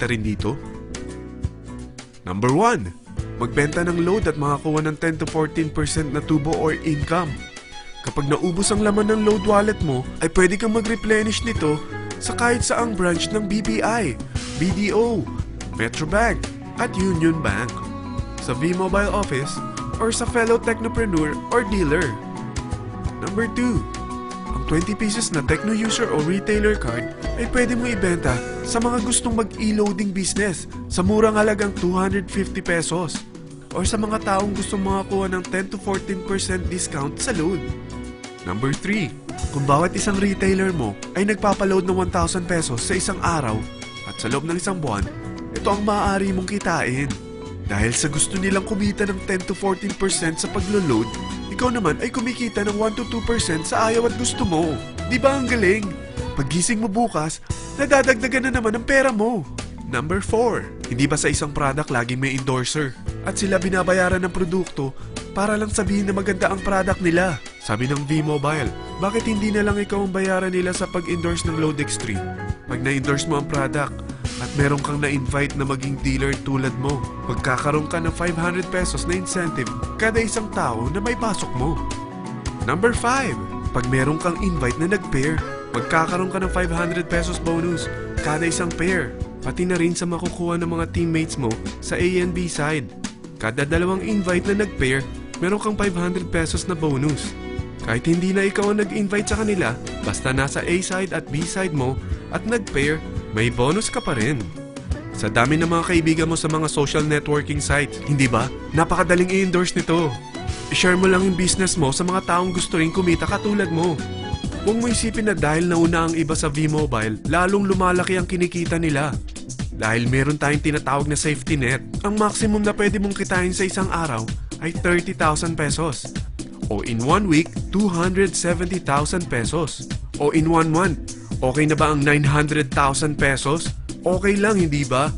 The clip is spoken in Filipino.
kumita rin dito? Number 1. Magbenta ng load at makakuha ng 10 to 14% na tubo or income. Kapag naubos ang laman ng load wallet mo, ay pwede kang mag-replenish nito sa kahit saang branch ng BPI, BDO, Metrobank, at Union Bank, sa V-Mobile office, or sa fellow technopreneur or dealer. Number 2. Ang 20 pieces na Techno User o Retailer Card ay pwede mo ibenta sa mga gustong mag-e-loading business sa murang halagang 250 pesos or sa mga taong gustong makakuha ng 10 to 14% discount sa load. Number 3. Kung bawat isang retailer mo ay nagpapaload ng 1,000 pesos sa isang araw at sa loob ng isang buwan, ito ang maaari mong kitain. Dahil sa gusto nilang kumita ng 10 to 14% sa paglo-load, ikaw naman ay kumikita ng 1 to 2% sa ayaw at gusto mo. Di ba ang galing? Paggising mo bukas, nadadagdagan na naman ang pera mo. Number 4. Hindi ba sa isang product laging may endorser? At sila binabayaran ng produkto para lang sabihin na maganda ang product nila. Sabi ng V-Mobile, bakit hindi na lang ikaw ang bayaran nila sa pag-endorse ng Load Extreme? Pag na-endorse mo ang product at meron kang na-invite na maging dealer tulad mo, magkakaroon ka ng 500 pesos na incentive kada isang tao na may pasok mo. Number 5. Pag meron kang invite na nag-pair, magkakaroon ka ng 500 pesos bonus kada isang pair, pati na rin sa makukuha ng mga teammates mo sa A and B side. Kada dalawang invite na nag-pair, meron kang 500 pesos na bonus. Kahit hindi na ikaw ang nag-invite sa kanila, basta nasa A side at B side mo at nag-pair, may bonus ka pa rin. Sa dami ng mga kaibigan mo sa mga social networking sites, hindi ba? Napakadaling i-endorse nito. I-share mo lang yung business mo sa mga taong gusto rin kumita katulad mo. Huwag mo isipin na dahil nauna ang iba sa V-Mobile, lalong lumalaki ang kinikita nila. Dahil meron tayong tinatawag na safety net, ang maximum na pwede mong kitain sa isang araw ay 30,000 pesos. O in 1 week, 270,000 pesos. O in 1 month, okay na ba ang 900,000 pesos? Okay lang, hindi ba?